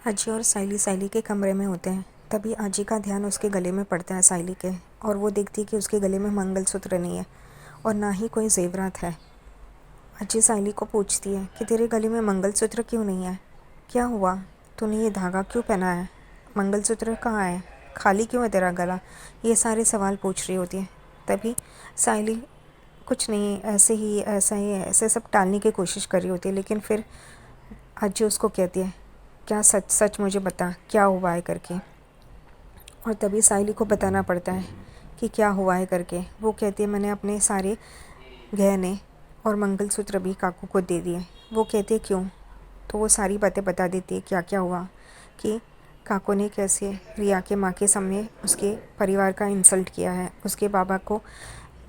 अजी और साइली साइली के कमरे में होते हैं। तभी अजी का ध्यान उसके गले में पड़ता है साइली के, और वो देखती है कि उसके गले में मंगलसूत्र नहीं है और ना ही कोई जेवरात है। अजी साइली को पूछती है कि तेरे गले में मंगलसूत्र क्यों नहीं है, क्या हुआ, तूने ये धागा क्यों पहना है, मंगलसूत्र कहाँ है, खाली क्यों है तेरा गला। ये सारे सवाल पूछ रही होती है। तभी साइली कुछ नहीं, ऐसे ही ऐसा ही ऐसे सब टालने की कोशिश कर रही होती है, लेकिन फिर अजी उसको कहती है क्या सच सच मुझे बता क्या हुआ है करके। और तभी साइली को बताना पड़ता है कि क्या हुआ है करके। वो कहती है मैंने अपने सारे गहने और मंगलसूत्र भी काकू को दे दिए। वो कहती है क्यों, तो वो सारी बातें बता देती है क्या क्या हुआ, कि काकू ने कैसे रिया के माँ के सामने उसके परिवार का इंसल्ट किया है, उसके बाबा को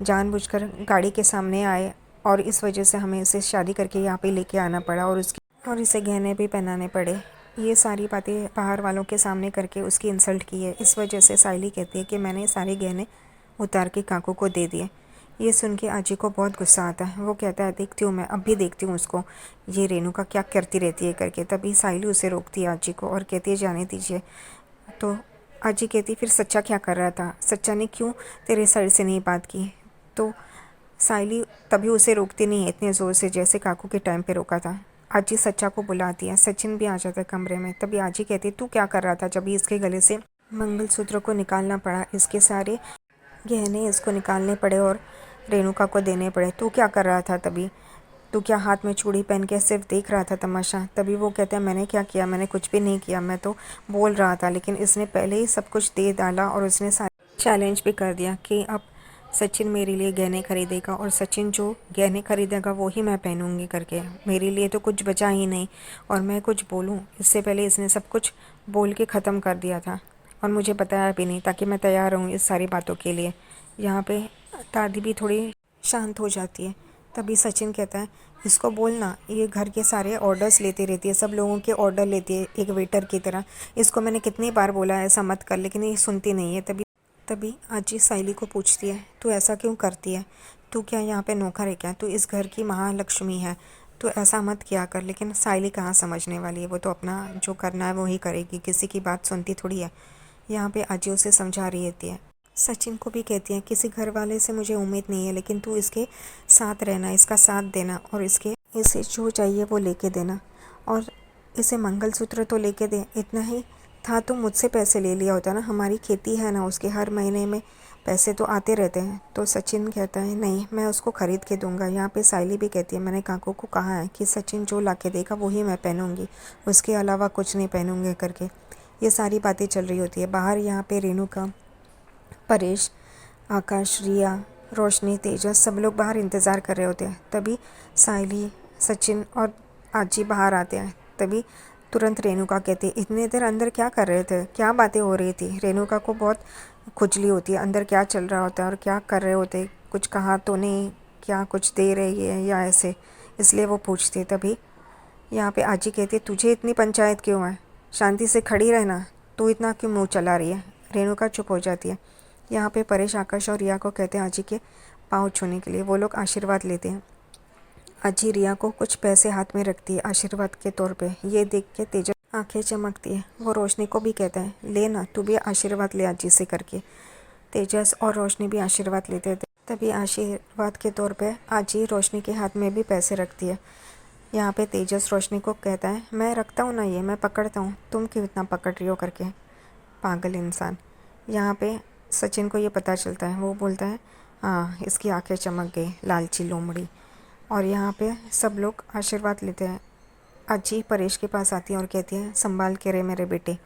जानबूझकर गाड़ी के सामने आए और इस वजह से हमें इसे शादी करके यहाँ पे लेके आना पड़ा और इसे गहने भी पहनाने पड़े। ये सारी बातें बाहर वालों के सामने करके उसकी इंसल्ट की है। इस वजह से साइली कहती है कि मैंने सारे गहने उतार के काकू को दे दिए। ये सुन के अजी को बहुत गुस्सा आता है। वो कहता है देखती हूँ मैं, अब भी देखती हूँ उसको, ये रेणुका क्या करती रहती है करके। तभी साइली उसे रोकती है अजी को और कहती है जाने दीजिए। तो अजी कहती फिर सच्चा क्या कर रहा था, सच्चा ने क्यों तेरे साइड से नहीं बात की। तो साइली तभी उसे रोकती नहीं है इतने ज़ोर से जैसे काकू के टाइम पे रोका था। आजी सच्चा को बुलाती है, सचिन भी आ जाता है कमरे में। तभी आजी कहती तू क्या कर रहा था जब इसके गले से मंगलसूत्र को निकालना पड़ा, इसके सारे गहने इसको निकालने पड़े और रेणुका को देने पड़े, तू क्या कर रहा था तभी, तू क्या हाथ में चूड़ी पहन के सिर्फ देख रहा था तमाशा। तभी वो कहता है मैंने क्या किया, मैंने कुछ भी नहीं किया, मैं तो बोल रहा था, लेकिन इसने पहले ही सब कुछ दे डाला और उसने चैलेंज भी कर दिया कि अब सचिन मेरे लिए गहने खरीदेगा और सचिन जो गहने खरीदेगा वो ही मैं पहनूंगी करके। मेरे लिए तो कुछ बचा ही नहीं और मैं कुछ बोलूं इससे पहले इसने सब कुछ बोल के ख़त्म कर दिया था और मुझे बताया भी नहीं, ताकि मैं तैयार रहूं इस सारी बातों के लिए। यहाँ पे दादी भी थोड़ी शांत हो जाती है। तभी सचिन कहता है इसको बोलना, ये घर के सारे ऑर्डर्स लेती रहती है, सब लोगों के ऑर्डर लेती है एक वेटर की तरह। इसको मैंने कितनी बार बोला है ऐसा मत कर, लेकिन ये सुनती नहीं है। तभी तभी आजी साइली को पूछती है तू ऐसा क्यों करती है, तू क्या यहाँ पे नौकर है क्या, तू इस घर की महालक्ष्मी है, तू ऐसा मत किया कर। लेकिन साइली कहाँ समझने वाली है, वो तो अपना जो करना है वो ही करेगी, किसी की बात सुनती थोड़ी है। यहाँ पे आजी उसे समझा रही होती है। सचिन को भी कहती है किसी घर वाले से मुझे उम्मीद नहीं है, लेकिन तू इसके साथ रहना, इसका साथ देना और इसे जो चाहिए वो लेके देना, और इसे मंगलसूत्र तो लेके दे। इतना ही था तो मुझसे पैसे ले लिया होता ना, हमारी खेती है ना, उसके हर महीने में पैसे तो आते रहते हैं। तो सचिन कहता है नहीं, मैं उसको ख़रीद के दूंगा। यहाँ पे साइली भी कहती है मैंने काकू को कहा है कि सचिन जो ला के देगा वही मैं पहनूंगी, उसके अलावा कुछ नहीं पहनूंगी करके। ये सारी बातें चल रही होती है बाहर। यहाँ पे रेणुका, परेश, आकाश, रिया, रोशनी, तेजस सब लोग बाहर इंतज़ार कर रहे होते हैं। तभी साइली, सचिन और आजी बाहर आते हैं। तभी तुरंत रेणुका कहती है इतने देर अंदर क्या कर रहे थे, क्या बातें हो रही थी। रेणुका को बहुत खुजली होती है अंदर क्या चल रहा होता है और क्या कर रहे होते, कुछ कहा तो नहीं, क्या कुछ दे रही है या ऐसे, इसलिए वो पूछती है। तभी यहाँ पे आजी कहती है तुझे इतनी पंचायत क्यों है, शांति से खड़ी रहना, तू इतना क्यों मुँह चला रही है। रेणुका चुप हो जाती है। यहाँ पे परेश, आकाश और रिया को कहते हैं आजी के पाँव छूने के लिए। वो लोग आशीर्वाद लेते हैं। अजी रिया को कुछ पैसे हाथ में रखती है आशीर्वाद के तौर पे। ये देख के तेजस आंखें चमकती है। वो रोशनी को भी कहता है ले ना, तू भी आशीर्वाद ले अजी से करके। तेजस और रोशनी भी आशीर्वाद लेते थे। तभी आशीर्वाद के तौर पे अजी रोशनी के हाथ में भी पैसे रखती है। यहाँ पे तेजस रोशनी को कहता है मैं रखता हूँ ना, ये मैं पकड़ता हूँ, तुम क्यों इतना पकड़ रही हो करके, पागल इंसान। यहाँ पे सचिन को ये पता चलता है। वो बोलता है हाँ, इसकी आंखें चमक गई, लालची लोमड़ी। और यहाँ पे सब लोग आशीर्वाद लेते हैं। अजी परेश के पास आती है और कहती है संभाल के रहे मेरे बेटे।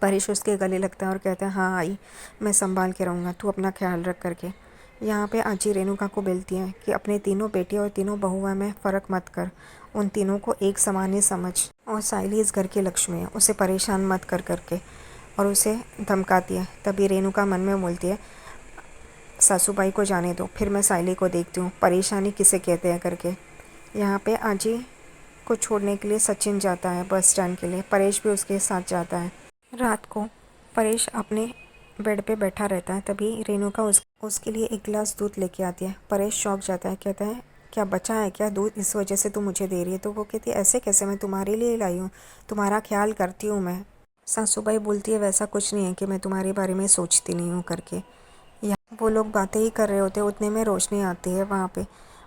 परेश उसके गले लगता है और कहता है हाँ आई, मैं संभाल के रहूँगा, तू अपना ख्याल रख करके। यहाँ पे अजी रेणुका को बोलती है कि अपने तीनों बेटे और तीनों बहुआ में फ़र्क मत कर, उन तीनों को एक समान ही समझ, और साइली इस घर की लक्ष्मी है, उसे परेशान मत कर करके, और उसे धमकाती है। तभी रेणुका मन में बोलती है सासूबाई को जाने दो, फिर मैं साइली को देखती हूँ, परेशानी किसे कहते हैं करके। यहाँ पे आजी को छोड़ने के लिए सचिन जाता है बस स्टैंड के लिए। परेश भी उसके साथ जाता है। रात को परेश अपने बेड पे बैठा रहता है। तभी रेणुका उसके लिए एक गिलास दूध लेके आती है। परेश शौक जाता है, कहता है क्या बचा है क्या दूध, इस वजह से तू मुझे दे रही है? तो वो कहती है ऐसे कैसे, मैं तुम्हारे लिए लाई हूँ, तुम्हारा ख्याल करती हूँ मैं। सासूबाई बोलती है वैसा कुछ नहीं है कि मैं तुम्हारे बारे में सोचती नहीं हूँ करके। या वो लोग बातें ही कर रहे होते, उतने में रोशनी आती है वहाँ पे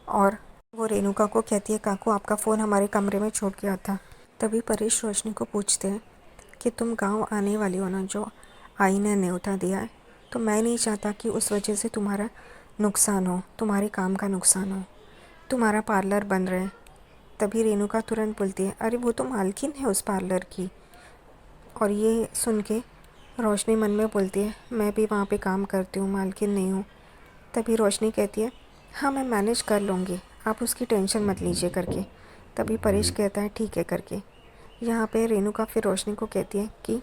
और वो रेणुका को कहती है काकू आपका फ़ोन हमारे कमरे में छूट गया था। तभी परेश रोशनी को पूछते हैं कि तुम गांव आने वाली हो ना, जो आई ने न्योता दिया है, तो मैं नहीं चाहता कि उस वजह से तुम्हारा नुकसान हो, तुम्हारे काम का नुकसान हो, तुम्हारा पार्लर बंद रहे। तभी रेणुका तुरंत बोलती है अरे वो तो मालकिन है उस पार्लर की। और ये सुन के रोशनी मन में बोलती है मैं भी वहाँ पे काम करती हूँ, मालकिन नहीं हूँ। तभी रोशनी कहती है हाँ मैं मैनेज कर लूँगी, आप उसकी टेंशन मत लीजिए करके। तभी परेश कहता है ठीक है करके। यहाँ पे रेणुका फिर रोशनी को कहती है कि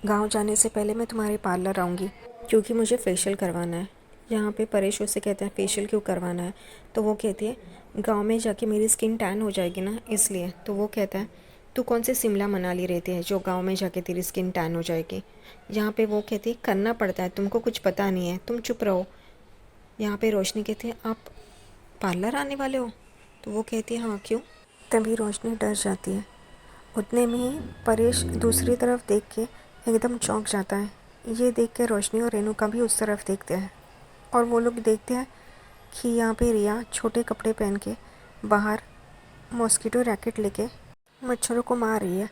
गांव जाने से पहले मैं तुम्हारे पार्लर आऊँगी क्योंकि मुझे फेशियल करवाना है। यहाँ पे परेश उससे कहते हैं फेशियल क्यों करवाना है? तो वो कहती है गांव में जाके मेरी स्किन टैन हो जाएगी ना, इसलिए। तो वो कहता है तू कौन से शिमला मनाली रहती है जो गांव में जाके तेरी स्किन टैन हो जाएगी? यहाँ पे वो कहती है करना पड़ता है, तुमको कुछ पता नहीं है, तुम चुप रहो। यहाँ पे रोशनी कहती है आप पार्लर आने वाले हो? तो वो कहती है हाँ क्यों? तभी रोशनी डर जाती है। उतने में ही परेश दूसरी तरफ देख के एकदम चौंक जाता है। ये देख के रोशनी और रेणुका भी उस तरफ देखते हैं और वो लोग देखते हैं कि यहाँ पे रिया छोटे कपड़े पहन के बाहर मॉस्किटो रैकेट लेके मच्छरों को मार रही है।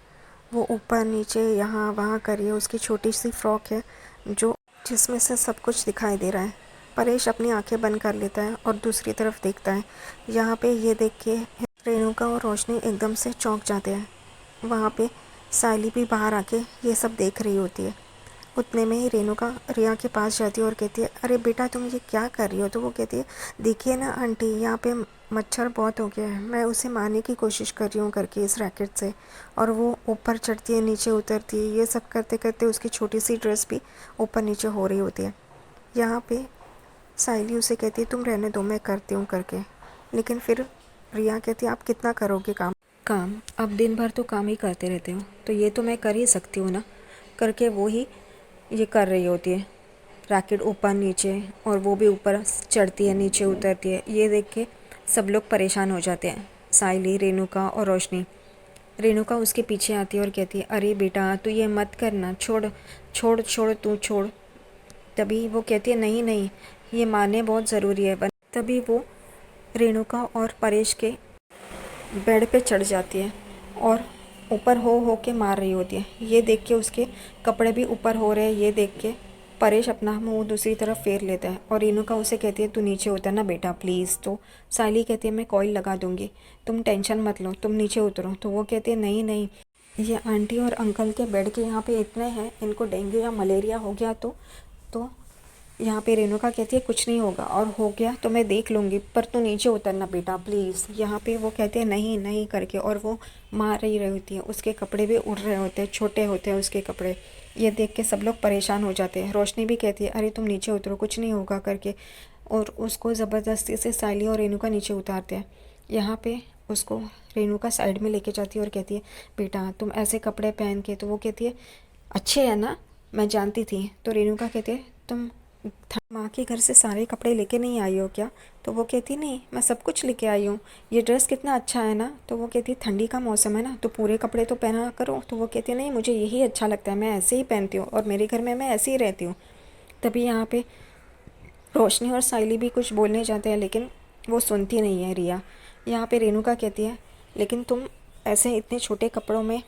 वो ऊपर नीचे यहाँ वहाँ कर रही है। उसकी छोटी सी फ्रॉक है जो जिसमें से सब कुछ दिखाई दे रहा है। परेश अपनी आंखें बंद कर लेता है और दूसरी तरफ देखता है। यहाँ पे ये देख के रेणुका और रोशनी एकदम से चौंक जाते हैं। वहाँ पे सायली भी बाहर आके ये सब देख रही होती है। उतने में ही रेणुका रिया के पास जाती है और कहती है अरे बेटा तुम ये क्या कर रही हो? तो वो कहती है देखिए ना आंटी, यहाँ पे मच्छर बहुत हो गया है, मैं उसे मारने की कोशिश कर रही हूँ करके इस रैकेट से। और वो ऊपर चढ़ती है नीचे उतरती है, ये सब करते करते उसकी छोटी सी ड्रेस भी ऊपर नीचे हो रही होती है। यहाँ पे सायली उसे कहती है तुम रहने दो, मैं करती हूँ करके। लेकिन फिर रिया कहती है आप कितना करोगे काम? काम आप दिन भर तो काम ही करते रहते हो, तो ये तो मैं कर ही सकती हूँ ना करके। वो ही ये कर रही होती है, रैकेट ऊपर नीचे, और वो भी ऊपर चढ़ती है नीचे उतरती है। ये देख के सब लोग परेशान हो जाते हैं, सायली, रेणुका और रोशनी। रेणुका उसके पीछे आती है और कहती है अरे बेटा तू ये मत करना, छोड़ छोड़ छोड़ तू छोड़। तभी वो कहती है नहीं नहीं, ये मारने बहुत ज़रूरी है। तभी वो रेणुका और परेश के बेड पे चढ़ जाती है और ऊपर हो के मार रही होती है। ये देख के उसके कपड़े भी ऊपर हो रहे हैं। ये देख के परेश अपना मुंह दूसरी तरफ फेर लेता है और रेणुका उसे कहती है तू नीचे उतर ना बेटा प्लीज़। तो सायली कहती है मैं कॉइल लगा दूंगी, तुम टेंशन मत लो, तुम नीचे उतरो। तो वो कहती है नहीं नहीं, ये आंटी और अंकल के बेड के यहाँ पे इतने हैं, इनको डेंगू या मलेरिया हो गया तो यहाँ पे रेणुका कहती है कुछ नहीं होगा, और हो गया तो मैं देख लूँगी, पर तू नीचे उतरना बेटा प्लीज़। यहाँ पे वो कहते हैं नहीं नहीं करके, और वो मार रही होती है। उसके कपड़े भी उड़ रहे होते हैं, छोटे होते हैं उसके कपड़े। ये देख के सब लोग परेशान हो जाते हैं। रोशनी भी कहती है अरे तुम नीचे उतरो, कुछ नहीं होगा करके, और उसको ज़बरदस्ती से सायली और रेणुका नीचे उतारते हैं। यहाँ पर उसको रेणुका साइड में लेके जाती है और कहती है बेटा तुम ऐसे कपड़े पहन के। तो वो कहती है अच्छे है ना, मैं जानती थी। तो रेणुका कहती है तुम माँ के घर से सारे कपड़े लेके नहीं आई हो क्या? तो वो कहती नहीं, मैं सब कुछ लेके आई हूँ, ये ड्रेस कितना अच्छा है ना। तो वो कहती है ठंडी का मौसम है ना, तो पूरे कपड़े तो पहना करो। तो वो कहती है नहीं मुझे यही अच्छा लगता है, मैं ऐसे ही पहनती हूँ और मेरे घर में मैं ऐसे ही रहती हूँ। तभी यहाँ पे रोशनी और सायली भी कुछ बोलने जाते हैं, लेकिन वो सुनती नहीं है रिया। यहाँ पे रेणुका कहती है लेकिन तुम ऐसे इतने छोटे कपड़ों में।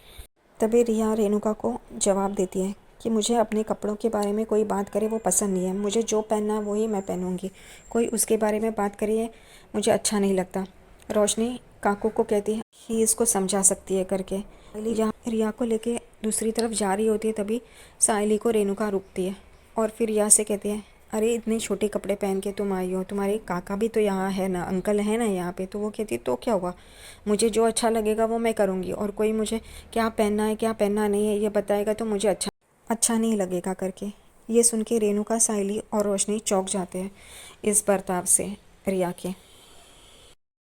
तभी रिया रेणुका को जवाब देती है कि मुझे अपने कपड़ों के बारे में कोई बात करे वो पसंद नहीं है, मुझे जो पहनना है वही मैं पहनूंगी, कोई उसके बारे में बात करिए मुझे अच्छा नहीं लगता। रोशनी काकू को कहती है कि इसको समझा सकती है करके। यहाँ रिया को लेके दूसरी तरफ जा रही होती है, तभी सायली को रेणुका रुकती है और फिर रिया से कहती है अरे इतने छोटे कपड़े पहन के तुम आई हो, तुम्हारे काका भी तो यहाँ है ना, अंकल है ना यहाँ पे। तो वो कहती है तो क्या हुआ, मुझे जो अच्छा लगेगा वो मैं करूँगी, और कोई मुझे क्या पहनना है क्या पहनना नहीं है ये बताएगा तो मुझे अच्छा नहीं लगेगा करके। ये सुन के रेणुका, सायली और रोशनी चौंक जाते हैं इस बर्ताव से रिया के।